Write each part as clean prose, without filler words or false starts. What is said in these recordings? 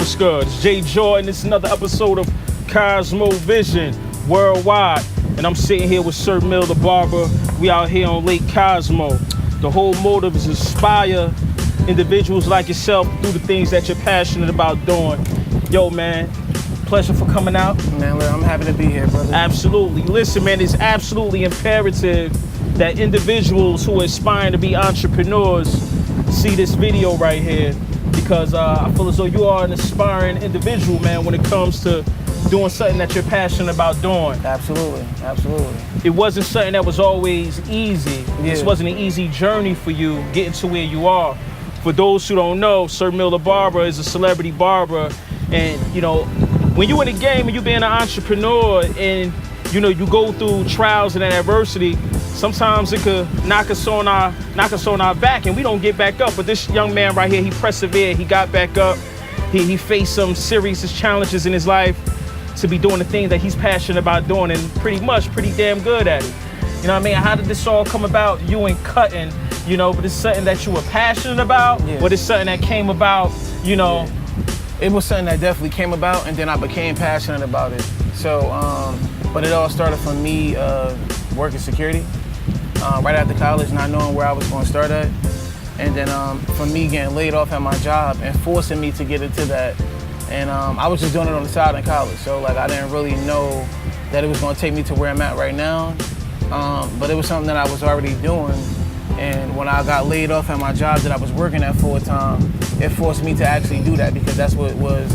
What's good? It's Jay Jordan. It's another episode of Cosmo Vision Worldwide. And I'm sitting here with SirMiltheBarber. We out here on Lake Cosmo. The whole motive is to inspire individuals like yourself through the things that you're passionate about doing. Yo, man, pleasure for coming out. Man, I'm happy to be here, brother. Absolutely. Listen, man, it's absolutely imperative that individuals who are aspiring to be entrepreneurs see this video right here, because I feel as though you are an aspiring individual, man, when it comes to doing something that you're passionate about doing. Absolutely, absolutely. It wasn't something that was always easy. Yeah. This wasn't an easy journey for you getting to where you are. For those who don't know, SirMiltheBarber is a celebrity barber, and you know, when you're in the game and you're being an entrepreneur and you know you go through trials and adversity, sometimes it could knock us on our back and we don't get back up. But this young man right here, he persevered, he got back up, he faced some serious challenges in his life to be doing the thing that he's passionate about doing, and pretty damn good at it. You know what I mean? How did this all come about? You and cutting, you know, but it's something that you were passionate about, but it's something that came about, you know. Yeah. It was something that definitely came about, and then I became passionate about it. So, but it all started from me working security right after college, not knowing where I was going to start at. And then from me getting laid off at my job and forcing me to get into that. And I was just doing it on the side in college. So like I didn't really know that it was going to take me to where I'm at right now. But it was something that I was already doing. And when I got laid off at my job that I was working at full time, it forced me to actually do that because that's what was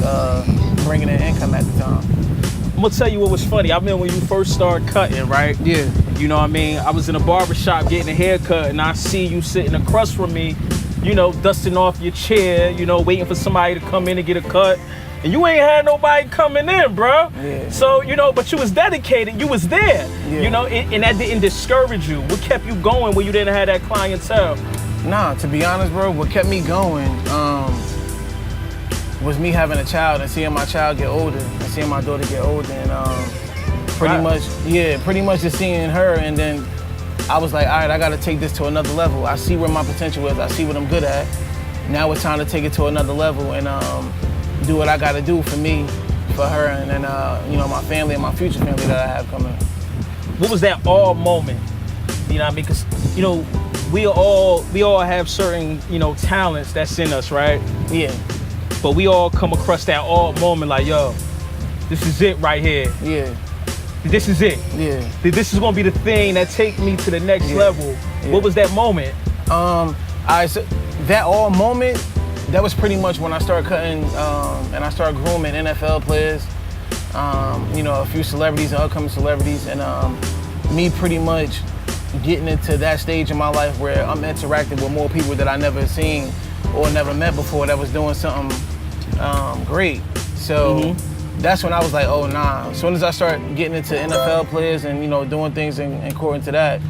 bringing in income at the time. I'm gonna tell you what was funny. I mean, when you first started cutting, right? Yeah. You know what I mean? I was in a barber shop getting a haircut, and I see you sitting across from me, you know, dusting off your chair, you know, waiting for somebody to come in and get a cut. And you ain't had nobody coming in, bro. Yeah. So, you know, but you was dedicated. You was there. Yeah. You know, and that didn't discourage you. What kept you going when you didn't have that clientele? Nah, to be honest, bro, what kept me going was me having a child and seeing my child get older and seeing my daughter get older, and pretty much just seeing her. And then I was like, all right, I got to take this to another level. I see where my potential is. I see what I'm good at. Now it's time to take it to another level and do what I got to do for me, for her, and then you know, my family and my future family that I have coming. What was that all moment? You know what I mean? Because, you know, we all have certain, you know, talents that's in us, right? Yeah. But we all come across that all moment like, yo, this is it right here. Yeah. This is it. Yeah. This is gonna be the thing that take me to the next level. Yeah. What was that moment? So that all moment, that was pretty much when I started cutting and I started grooming NFL players, you know, a few celebrities and upcoming celebrities, and me pretty much getting into that stage in my life where I'm interacting with more people that I never seen or never met before that was doing something great. So that's when I was like, oh nah. As soon as I started getting into NFL players and, you know, doing things according to that,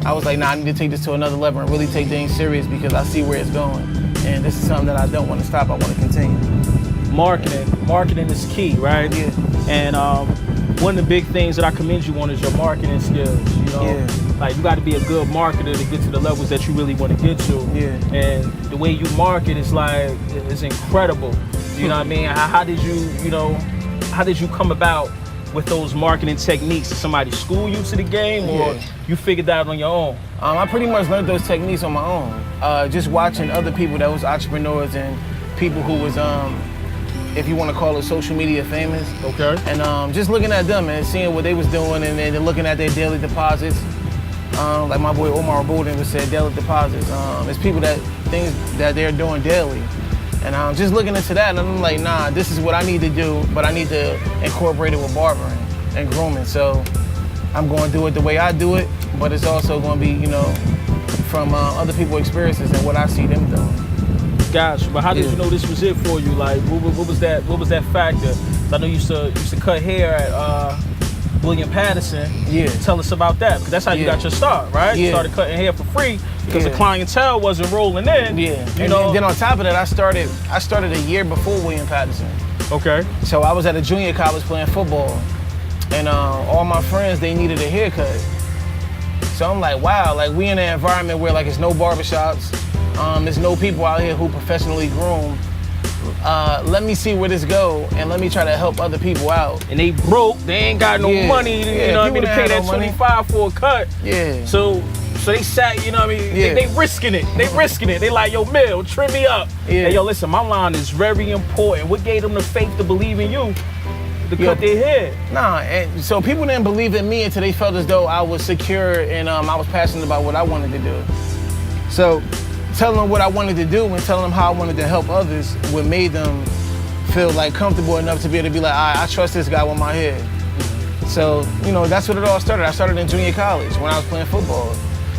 I was like, nah, I need to take this to another level and really take things serious because I see where it's going. And this is something that I don't want to stop, I want to continue. Marketing is key, right? Yeah. And one of the big things that I commend you on is your marketing skills, you know? Yeah. Like, you got to be a good marketer to get to the levels that you really want to get to. Yeah. And the way you market is like, it's incredible. You know what I mean? How did you come about with those marketing techniques? Did somebody school you to the game, or you figured that out on your own? I pretty much learned those techniques on my own. Just watching other people that was entrepreneurs and people who was, if you want to call it, social media famous. Okay. And just looking at them and seeing what they was doing, and then looking at their daily deposits. Like my boy Omar Bolden would say, daily deposits. It's people things that they're doing daily. And just looking into that, and I'm like, nah, this is what I need to do, but I need to incorporate it with barbering and grooming. So I'm going to do it the way I do it, but it's also going to be, you know, from other people's experiences and what I see them doing. Gotcha. But how did you know this was it for you? Like, what was that factor? I know you used to cut hair at William Patterson. Yeah. Tell us about that, because that's how you got your start, right? Yeah. You started cutting hair for free because the clientele wasn't rolling in. Yeah. And then on top of that, I started a year before William Patterson. Okay. So I was at a junior college playing football, and all my friends, they needed a haircut. So I'm like, wow, like we in an environment where like it's no barbershops, there's no people out here who professionally groom. let me see where this go, and let me try to help other people out. And they broke, they ain't got no money, you know what I mean, to pay that 25 for a cut. Yeah. So they sat, you know what I mean, Yeah. they risking it. They risking it. They like, yo, Mill, trim me up. Yeah. Hey, yo, listen, my line is very important. What gave them the faith to believe in you to cut their hair? Nah, and so people didn't believe in me until they felt as though I was secure and I was passionate about what I wanted to do. So telling them what I wanted to do and telling them how I wanted to help others what made them feel like comfortable enough to be able to be like, I trust this guy with my hair. So, you know, that's what it all started. I started in junior college when I was playing football.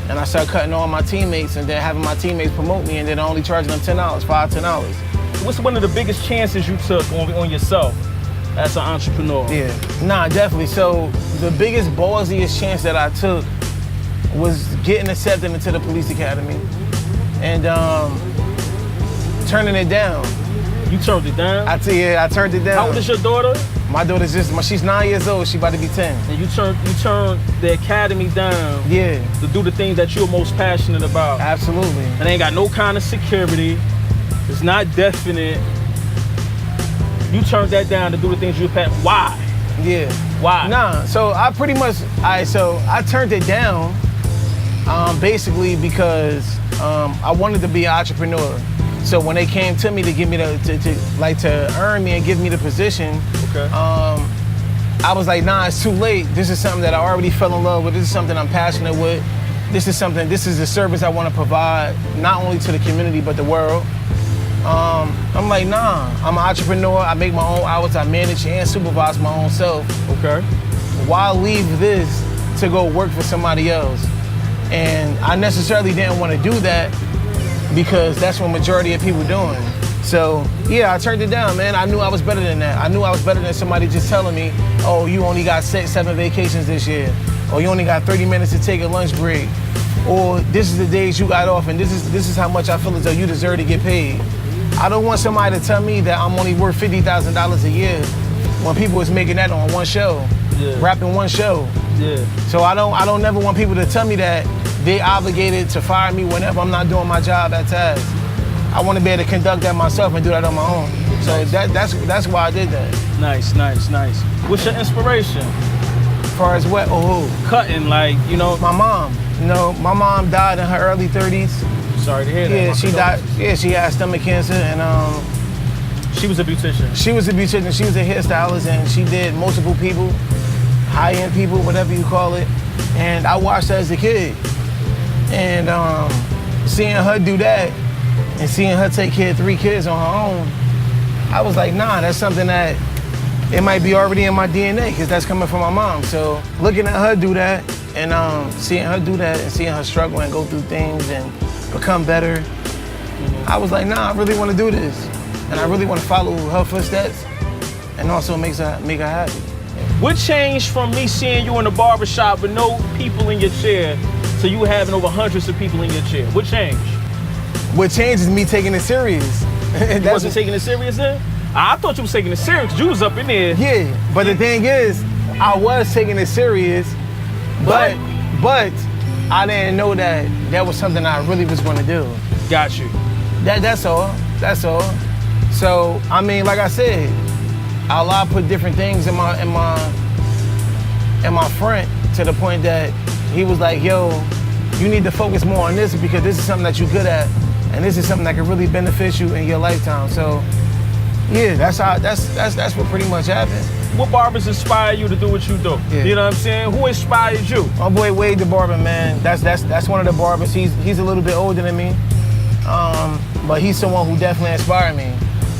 And I started cutting all my teammates and then having my teammates promote me and then only charging them $10, $10. What's one of the biggest chances you took on yourself as an entrepreneur? Yeah, nah, definitely. So the biggest ballsiest chance that I took was getting accepted into the police academy and turning it down. You turned it down? I turned it down. How old is your daughter? My daughter's she's 9 years old. She about to be 10. And you turned the academy down. Yeah. To do the things that you're most passionate about. Absolutely. And they ain't got no kind of security. It's not definite. You turned that down to do the things you're passionate. Why? Yeah. Why? Nah. So I pretty much I turned it down, basically because I wanted to be an entrepreneur. So when they came to me to give me to earn me and give me the position, okay. I was like, nah, it's too late. This is something that I already fell in love with. This is something I'm passionate with. This is a service I want to provide, not only to the community, but the world. I'm like, nah, I'm an entrepreneur. I make my own hours. I manage and supervise my own self. Okay. Why leave this to go work for somebody else? And I necessarily didn't want to do that because that's what majority of people doing. So yeah, I turned it down, man. I knew I was better than that. I knew I was better than somebody just telling me, oh, you only got 7 vacations this year, or you only got 30 minutes to take a lunch break, or this is the days you got off, and this is how much I feel as though you deserve to get paid. I don't want somebody to tell me that I'm only worth $50,000 a year when people is making that on one show, rapping one show. Yeah. So I don't never want people to tell me that they obligated to fire me whenever I'm not doing my job at task. I want to be able to conduct that myself and do that on my own. So that's why I did that. Nice. What's your inspiration? As far as what? Oh, cutting, like, you know. My mom. You know, my mom died in her early 30s. Sorry to hear that. Yeah, she died. Yeah, she had stomach cancer, and she was a beautician. She was a beautician. She was a hairstylist, and she did multiple people, high-end people, whatever you call it. And I watched her as a kid, and seeing her do that, and seeing her take care of 3 kids on her own, I was like, nah, that's something that it might be already in my DNA, because that's coming from my mom. So looking at her do that, and seeing her do that, and seeing her struggle and go through things and become better, I was like, nah, I really want to do this. And I really want to follow her footsteps and also make her happy. What changed from me seeing you in the barbershop with no people in your chair to you having over hundreds of people in your chair? What changed? What changed is me taking it serious. You wasn't taking it serious then? I thought you was taking it serious because you was up in there. Yeah, but the thing is, I was taking it serious, but I didn't know that that was something I really was going to do. Got you. That's all. So, I mean, like I said, Allah put different things in my front to the point that he was like, yo, you need to focus more on this because this is something that you're good at, and this is something that can really benefit you in your lifetime. So, yeah, that's what pretty much happened. What barbers inspire you to do what you do? Yeah. You know what I'm saying? Who inspired you? My boy Wade the barber, man. That's one of the barbers. He's a little bit older than me, but he's someone who definitely inspired me,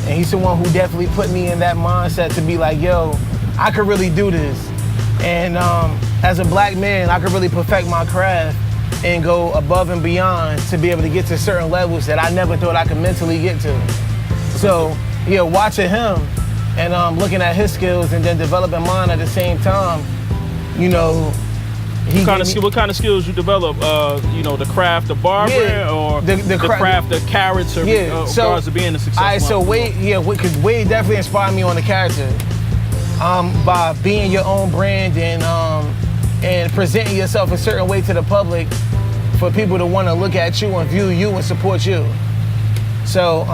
and he's someone who definitely put me in that mindset to be like, yo, I could really do this, and as a black man, I could really perfect my craft and go above and beyond to be able to get to certain levels that I never thought I could mentally get to. So, yeah, watching him and looking at his skills and then developing mine at the same time, you know. What kind of skills you develop? You know, the craft of barbering, or the craft of character, as far as being a successful. Alright, so Wade, because Wade definitely inspired me on the character. By being your own brand and presenting yourself a certain way to the public for people to want to look at you and view you and support you. So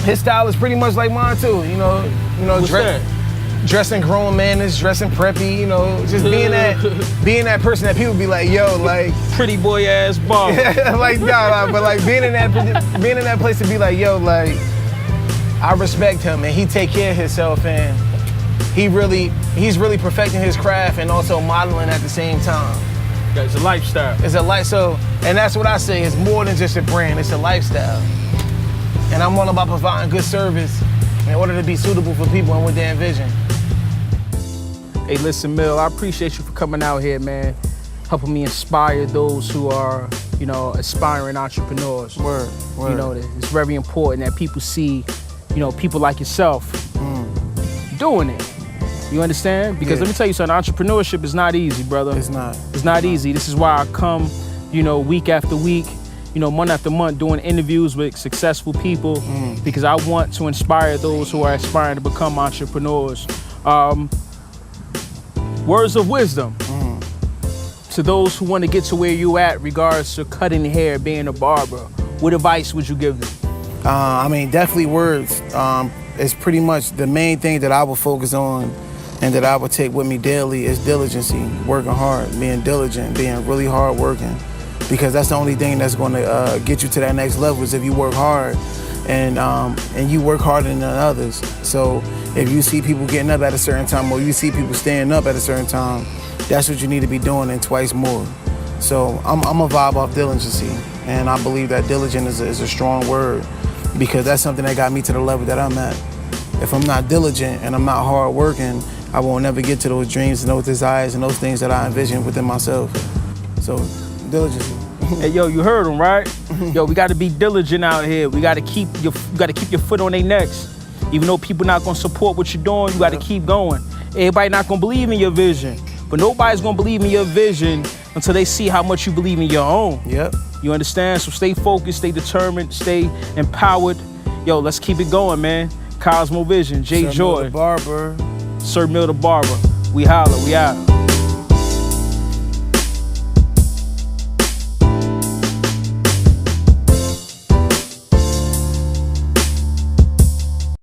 His style is pretty much like mine too. You know, What's that? dressing grown manners, dressing preppy. You know, just being that person that people be like, yo, like Pretty boy ass barber. like nah, but like being in that place to be like, yo, like I respect him and he take care of himself and he's really perfecting his craft and also modeling at the same time. It's a lifestyle. It's a and that's what I say. It's more than just a brand. It's a lifestyle. And I'm all about providing good service in order to be suitable for people and what they envision. Hey, listen, Mill, I appreciate you for coming out here, man, helping me inspire those who are, you know, aspiring entrepreneurs. Word. You know, it's very important that people see, you know, people like yourself doing it. You understand? Because let me tell you something, entrepreneurship is not easy, brother. It's not. It's not easy. This is why I come, you know, week after week, you know, month after month, doing interviews with successful people because I want to inspire those who are aspiring to become entrepreneurs. Words of wisdom to those who want to get to where you at regards to cutting hair, being a barber. What advice would you give them? I mean, definitely words. It's pretty much the main thing that I would focus on and that I would take with me daily is diligency, working hard, being diligent, being really hard working. Because that's the only thing that's going to get you to that next level is if you work hard and you work harder than others. So if you see people getting up at a certain time or you see people staying up at a certain time, that's what you need to be doing and twice more. So I'm a vibe off diligency, and I believe that diligent is a strong word because that's something that got me to the level that I'm at. If I'm not diligent and I'm not hard working, I won't never get to those dreams and those desires and those things that I envision within myself. So diligence. Hey, yo, you heard him, right? Yo, we got to be diligent out here. We got to keep your foot on their necks. Even though people not gonna support what you're doing, you got to keep going. Everybody not gonna believe in your vision, but nobody's gonna believe in your vision until they see how much you believe in your own. Yep. You understand? So stay focused, stay determined, stay empowered. Yo, let's keep it going, man. Cosmo Vision, Jay Joy, SirMiltheBarber. SirMiltheBarber. We holla, we out.